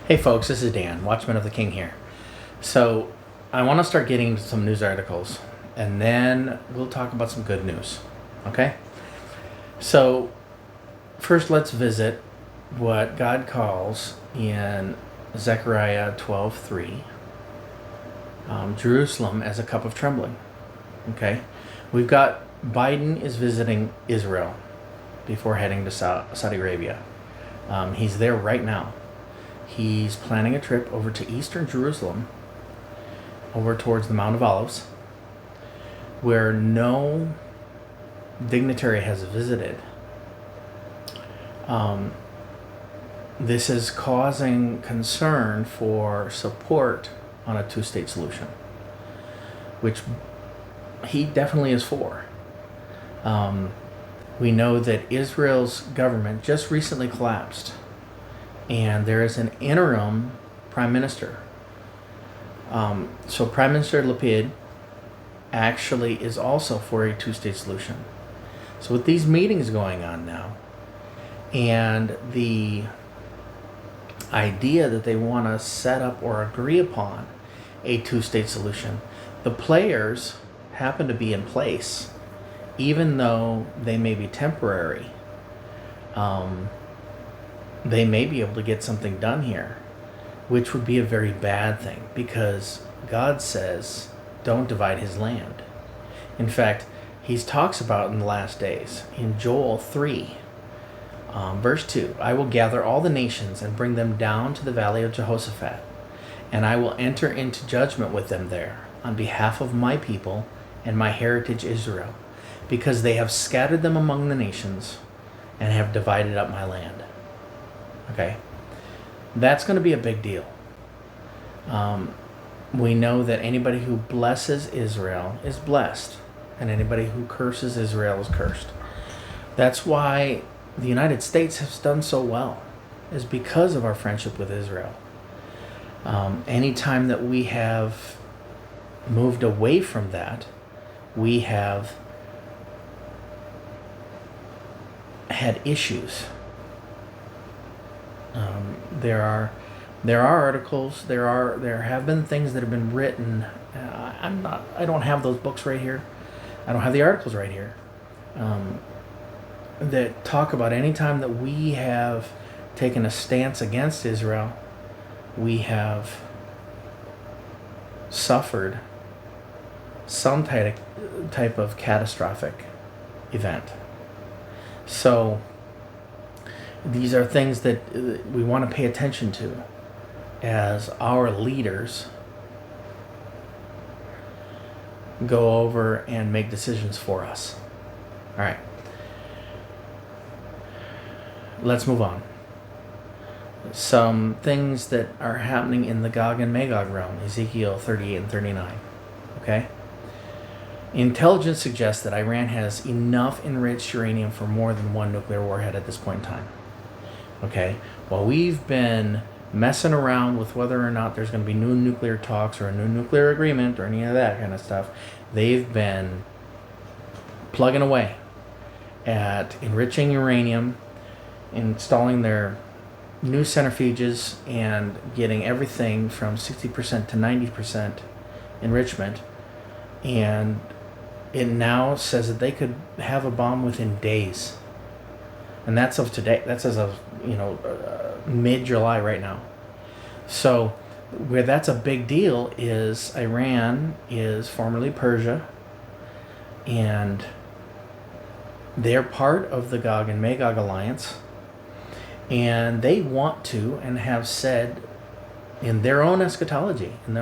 Hey folks, this is Dan, Watchman of the King here. So I want to start getting some news articles and then we'll talk about some good news. Okay? So first let's visit what God calls in Zechariah 12:3, Jerusalem as a cup of trembling. Okay? We've got Biden is visiting Israel before heading to Saudi Arabia. He's there right now. He's planning a trip over to eastern Jerusalem, over towards the Mount of Olives, where no dignitary has visited. This is causing concern for support on a two-state solution, which he definitely is for. We know that Israel's government just recently collapsed, and there is an interim prime minister. So Prime Minister Lapid actually is also for a two-state solution. So with these meetings going on now, and the idea that they want to set up or agree upon a two-state solution, the players happen to be in place, even though they may be temporary. They may be able to get something done here, which would be a very bad thing, because God says, don't divide his land. In fact, he talks about in the last days, in Joel 3, verse 2, I will gather all the nations and bring them down to the valley of Jehoshaphat, and I will enter into judgment with them there on behalf of my people and my heritage Israel, because they have scattered them among the nations and have divided up my land. Okay, that's going to be a big deal. We know that anybody who blesses Israel is blessed, and anybody who curses Israel is cursed. That's why the United States has done so well, is because of our friendship with Israel. Anytime that we have moved away from that, we have had issues. There are articles. There have been things that have been written. I don't have those books right here. I don't have the articles right here. That talk about any time that we have taken a stance against Israel, we have suffered some type of catastrophic event. So these are things that we want to pay attention to as our leaders go over and make decisions for us. All right. Let's move on. Some things that are happening in the Gog and Magog realm, Ezekiel 38 and 39. Okay? Intelligence suggests that Iran has enough enriched uranium for more than one nuclear warhead at this point in time. Okay? While we've been messing around with whether or not there's going to be new nuclear talks or a new nuclear agreement or any of that kind of stuff, they've been plugging away at enriching uranium, installing their new centrifuges, and getting everything from 60% to 90% enrichment. And it now says that they could have a bomb within days. And that's of today. That's as of, mid-July right now. So where that's a big deal is Iran is formerly Persia, and they're part of the Gog and Magog alliance, and they want to and have said in their own eschatology, in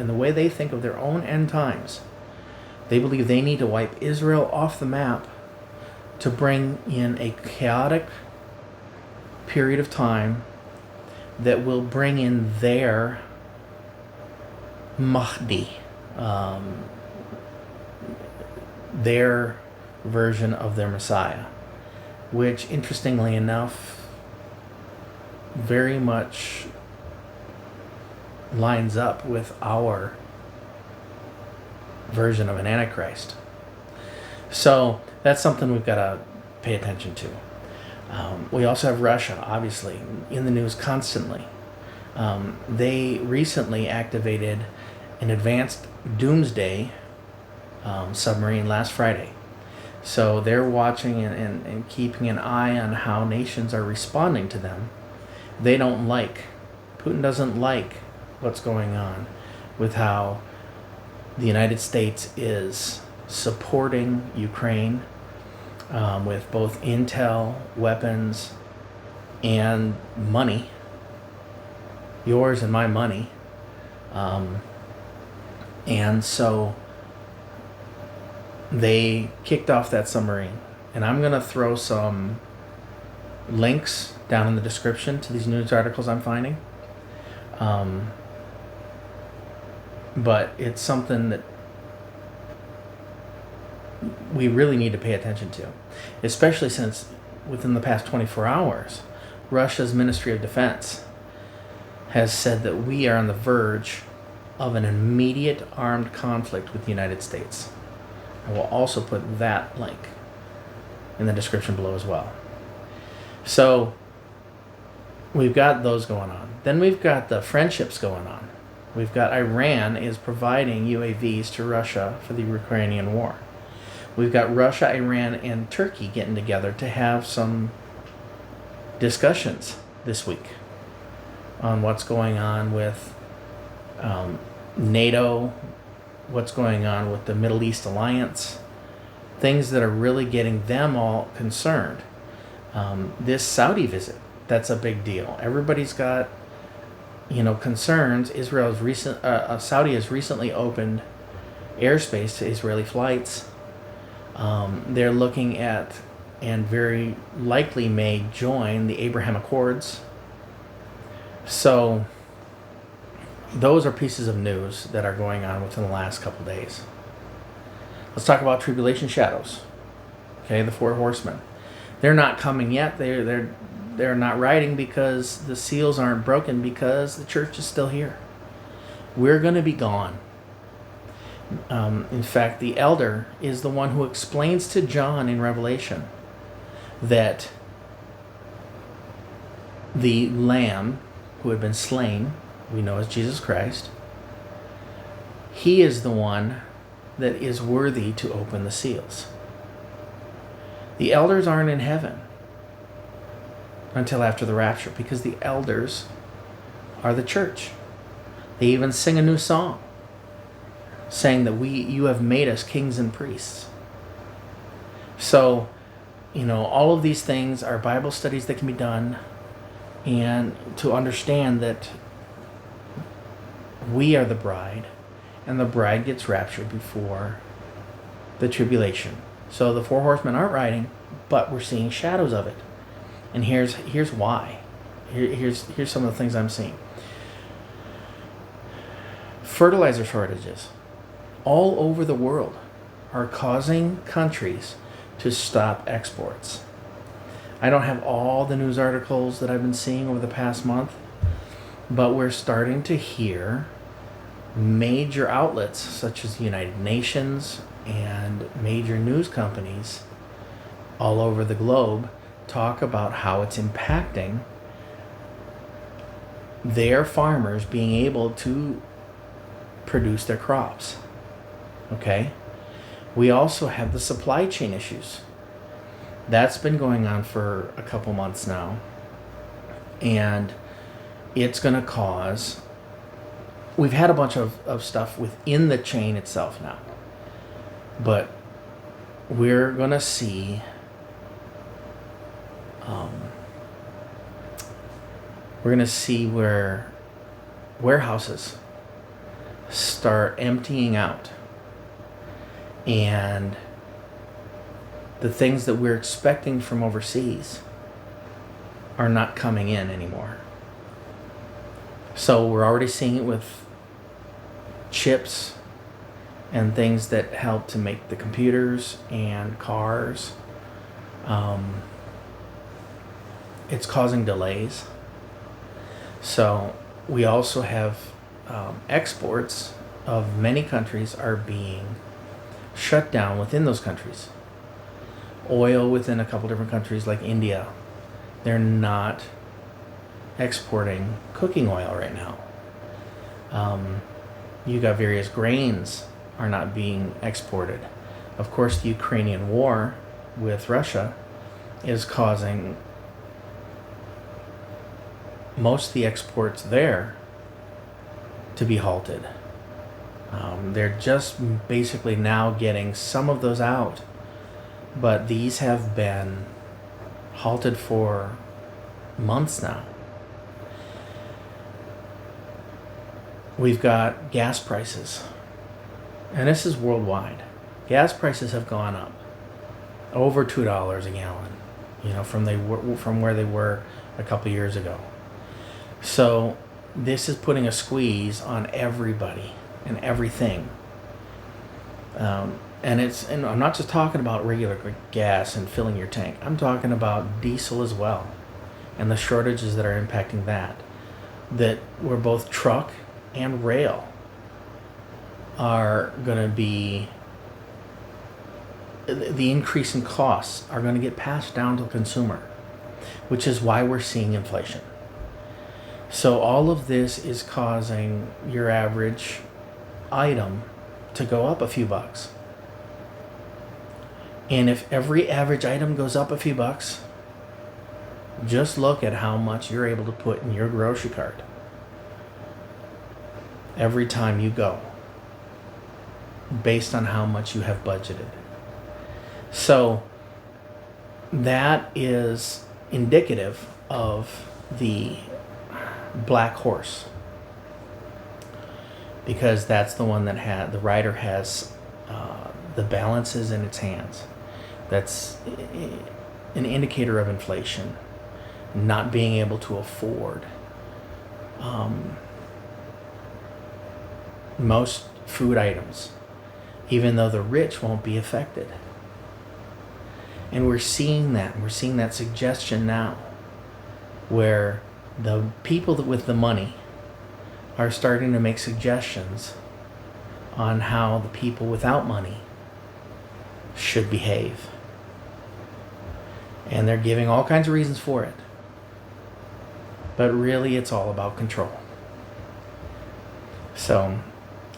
the way they think of their own end times, they believe they need to wipe Israel off the map to bring in a chaotic period of time that will bring in their Mahdi, their version of their Messiah, which, interestingly enough, very much lines up with our version of an Antichrist. So that's something we've got to pay attention to. We also have Russia, obviously, in the news constantly. They recently activated an advanced Doomsday submarine last Friday. So they're watching and keeping an eye on how nations are responding to them. Putin doesn't like what's going on with how the United States is supporting Ukraine with both intel, weapons, and money. Yours and my money. And so they kicked off that submarine. And I'm going to throw some links down in the description to these news articles I'm finding. But it's something that we really need to pay attention to, especially since within the past 24 hours, Russia's Ministry of Defense has said that we are on the verge of an immediate armed conflict with the United States. I will also put that link in the description below as well. So we've got those going on. Then we've got the friendships going on. We've got Iran is providing UAVs to Russia for the Ukrainian war. We've got Russia, Iran, and Turkey getting together to have some discussions this week on what's going on with NATO, what's going on with the Middle East Alliance, things that are really getting them all concerned. This Saudi visit, that's a big deal. Everybody's got, concerns. Saudi has recently opened airspace to Israeli flights. They're looking at and very likely may join the Abraham Accords. So those are pieces of news that are going on within the last couple days. Let's talk about tribulation shadows. Okay, the 4 horsemen. They're not coming yet. They're not riding because the seals aren't broken, because the church is still here. We're going to be gone. In fact, the elder is the one who explains to John in Revelation that the Lamb who had been slain, we know as Jesus Christ, he is the one that is worthy to open the seals. The elders aren't in heaven until after the rapture, because the elders are the church. They even sing a new song saying that you have made us kings and priests. So, all of these things are Bible studies that can be done, and to understand that we are the bride, and the bride gets raptured before the tribulation. So the 4 horsemen aren't riding, but we're seeing shadows of it. And here's why. Here's some of the things I'm seeing. Fertilizer shortages all over the world are causing countries to stop exports. I don't have all the news articles that I've been seeing over the past month, but we're starting to hear major outlets such as the United Nations and major news companies all over the globe talk about how it's impacting their farmers being able to produce their crops. Okay? We also have the supply chain issues. That's been going on for a couple months now. And it's going to cause... We've had a bunch of stuff within the chain itself now. But we're going to see... we're going to see where warehouses start emptying out, and the things that we're expecting from overseas are not coming in anymore. So we're already seeing it with chips and things that help to make the computers and cars. It's causing delays. So we also have exports of many countries are being shut down within those countries. Oil within a couple different countries like India, they're not exporting cooking oil right now. You got various grains are not being exported. Of course, the Ukrainian war with Russia is causing most of the exports there to be halted. They're just basically now getting some of those out, but these have been halted for months now. We've got gas prices, and this is worldwide. Gas prices have gone up over $2 a gallon, from where they were a couple years ago. So this is putting a squeeze on everybody and everything. And I'm not just talking about regular gas and filling your tank. I'm talking about diesel as well, and the shortages that are impacting that were both truck and rail are going to be, the increase in costs are going to get passed down to the consumer, which is why we're seeing inflation. So all of this is causing your average item to go up a few bucks. And if every average item goes up a few bucks, just look at how much you're able to put in your grocery cart every time you go, based on how much you have budgeted. So that is indicative of the black horse, because that's the one that the rider has the balances in its hands. That's an indicator of inflation, not being able to afford most food items, even though the rich won't be affected. And we're seeing that suggestion now, where the people with the money are starting to make suggestions on how the people without money should behave. And they're giving all kinds of reasons for it. But really, it's all about control. So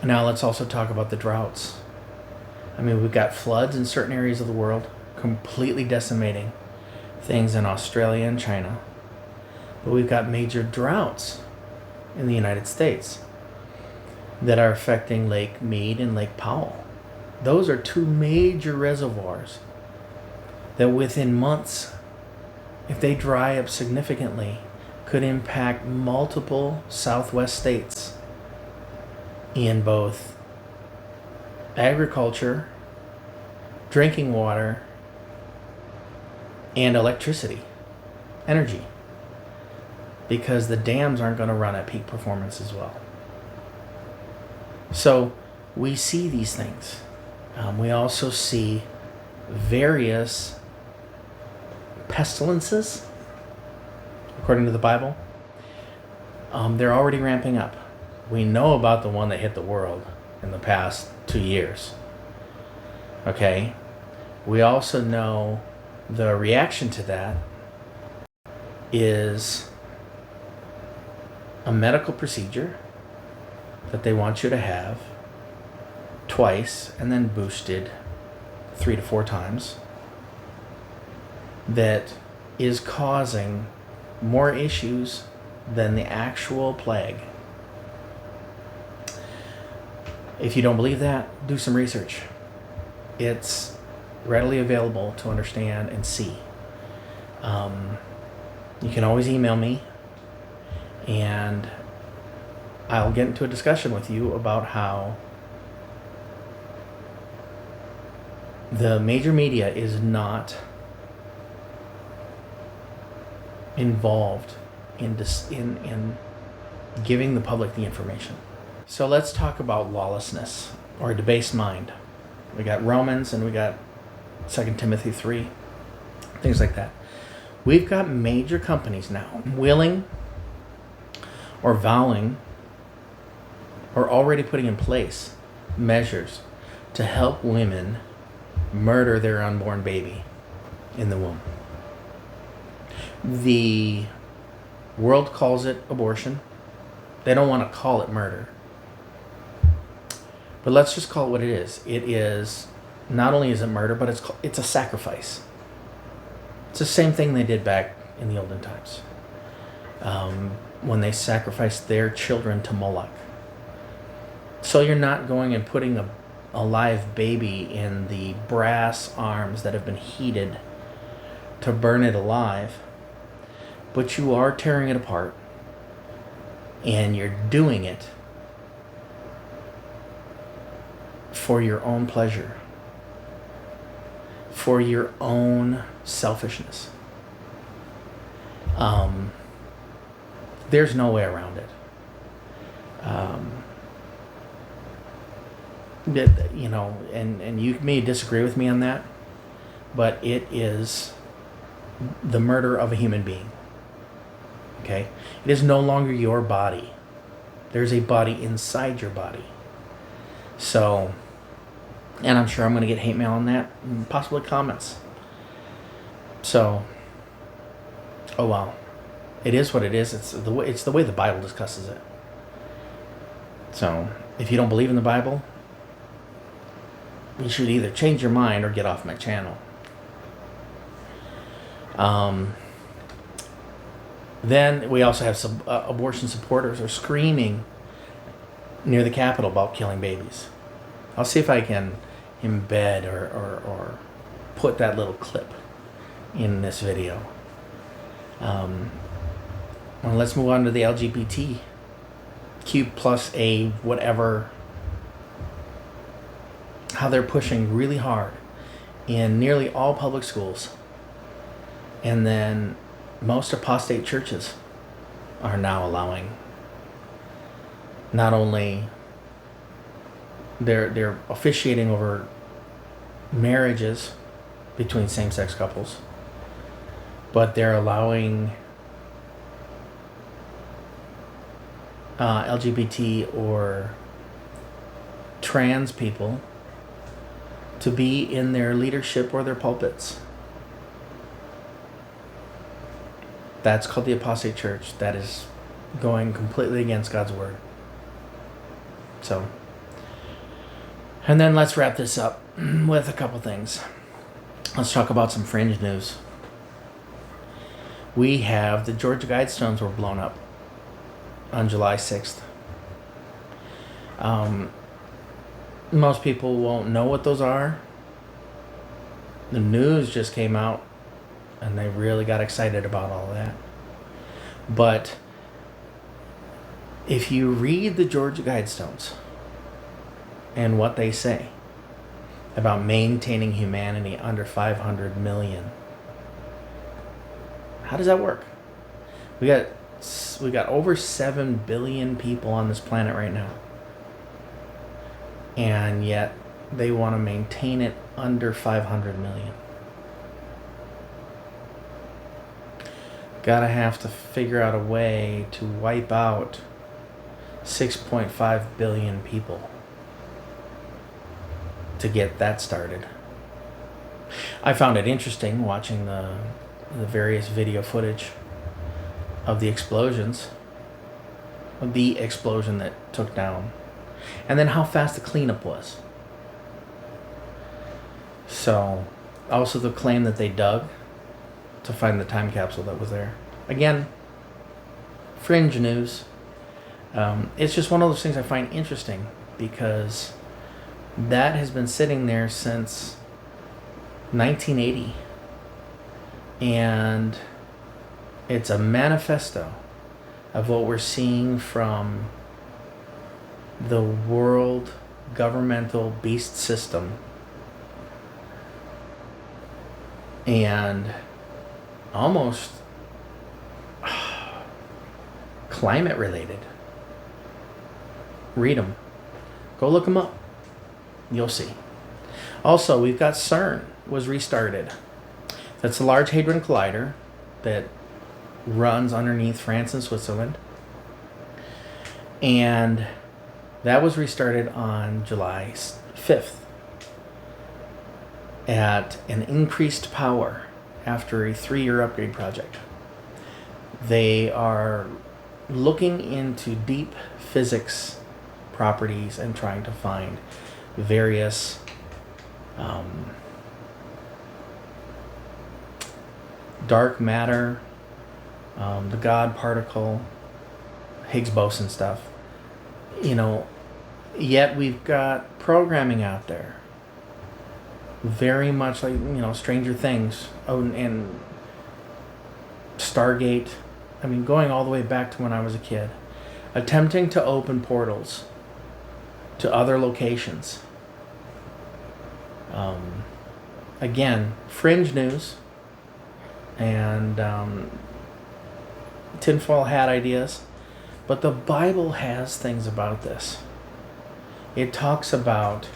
now let's also talk about the droughts. I mean, we've got floods in certain areas of the world, completely decimating things in Australia and China. But we've got major droughts in the United States that are affecting Lake Mead and Lake Powell. Those are two major reservoirs that within months, if they dry up significantly, could impact multiple Southwest states in both agriculture, drinking water, and electricity, energy, because the dams aren't going to run at peak performance as well. So we see these things. We also see various pestilences, according to the Bible. They're already ramping up. We know about the one that hit the world in the past 2 years. Okay? We also know the reaction to that is a medical procedure that they want you to have twice and then boosted 3 to 4 times, that is causing more issues than the actual plague. If you don't believe that, do some research. It's readily available to understand and see. You can always email me, and I'll get into a discussion with you about how the major media is not involved in giving the public the information. So let's talk about lawlessness or a debased mind. We got Romans and we got 2 Timothy 3, things like that. We've got major companies now willing or vowing or already putting in place measures to help women murder their unborn baby in the womb. The World calls it abortion. They don't want to call it murder. But let's just call it what it is. It is, not only is it murder, but it's a sacrifice. It's the same thing they did back in the olden times. When they sacrificed their children to Moloch. So you're not going and putting a live baby in the brass arms that have been heated to burn it alive, but you are tearing it apart, and you're doing it for your own pleasure, for your own selfishness. There's no way around it. You know, and you may disagree with me on that, but it is the murder of a human being. Okay? It is no longer your body. There's a body inside your body. So, and I'm sure I'm going to get hate mail on that, and possibly comments. So, oh well. It is what it is. It's the way the Bible discusses it. So, if you don't believe in the Bible, you should either change your mind or get off my channel. Then we also have some abortion supporters are screaming near the Capitol about killing babies. I'll see if I can embed or put that little clip in this video. Well, let's move on to the LGBTQ plus A whatever. How they're pushing really hard in nearly all public schools. And then most apostate churches are now allowing not only they're officiating over marriages between same-sex couples, but they're allowing LGBT or trans people to be in their leadership or their pulpits. That's called the apostate church. That is going completely against God's word. So, and then let's wrap this up with a couple things. Let's talk about some fringe news. We have the Georgia Guidestones were blown up on July 6th. Most people won't know what those are. The news just came out and they really got excited about all of that. But if you read the Georgia Guidestones and what they say about maintaining humanity under 500 million, how does that work? We got over 7 billion people on this planet right now. And yet they want to maintain it under 500 million. Gotta have to figure out a way to wipe out 6.5 billion people to get that started. I found it interesting watching the various video footage of the explosions, of the explosion that took down, and then how fast the cleanup was. So, also the claim that they dug to find the time capsule that was there. Again, fringe news. It's just one of those things I find interesting because that has been sitting there since 1980. And it's a manifesto of what we're seeing from the world governmental beast system and almost climate related. Read them. Go look them up. You'll see. Also, we've got CERN was restarted. That's the Large Hadron Collider that runs underneath France and Switzerland. And that was restarted on July 5th at an increased power after a 3-year upgrade project. They are looking into deep physics properties and trying to find various dark matter, the God particle, Higgs boson stuff. Yet we've got programming out there, very much like Stranger Things, and Stargate. I mean, going all the way back to when I was a kid, attempting to open portals to other locations. Again, fringe news and tinfoil hat ideas, but the Bible has things about this. It talks about,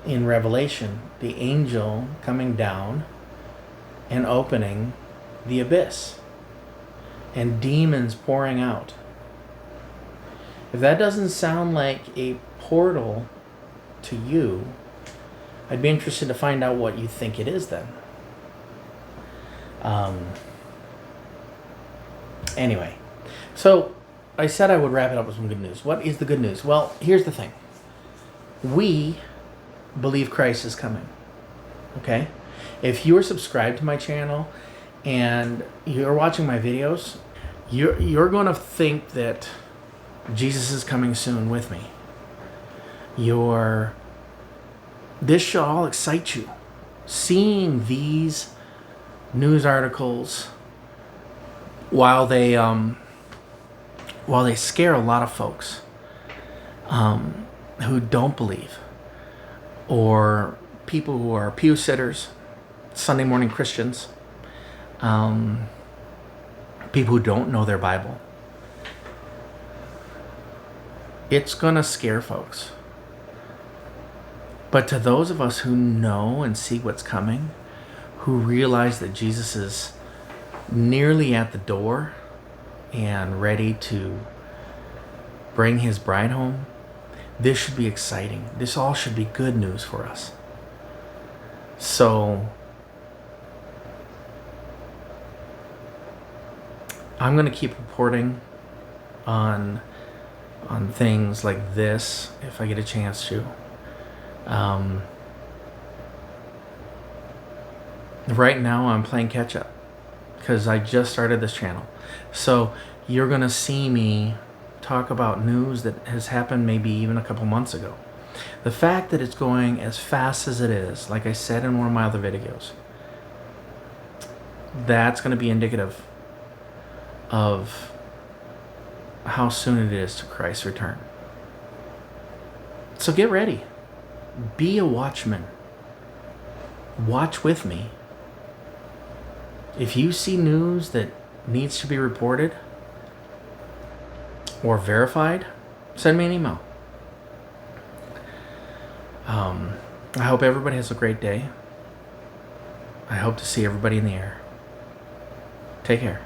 in Revelation, the angel coming down and opening the abyss and demons pouring out. If that doesn't sound like a portal to you, I'd be interested to find out what you think it is then. Anyway, so I said I would wrap it up with some good news. What is the good news? Well, here's the thing. We believe Christ is coming. Okay? If you are subscribed to my channel and you're watching my videos, you're going to think that Jesus is coming soon with me. This should all excite you. Seeing these news articles, while they scare a lot of folks who don't believe, or people who are pew sitters, Sunday morning Christians, people who don't know their Bible, it's gonna scare folks. But to those of us who know and see what's coming, who realize that Jesus is nearly at the door and ready to bring his bride home, this should be exciting. This all should be good news for us. So I'm going to keep reporting on things like this if I get a chance to. Right now I'm playing catch up because I just started this channel. So you're going to see me talk about news that has happened maybe even a couple months ago. The fact that it's going as fast as it is, like I said in one of my other videos, that's going to be indicative of how soon it is to Christ's return. So get ready. Be a watchman. Watch with me. If you see news that needs to be reported or verified, send me an email. I hope everybody has a great day. I hope to see everybody in the air. Take care.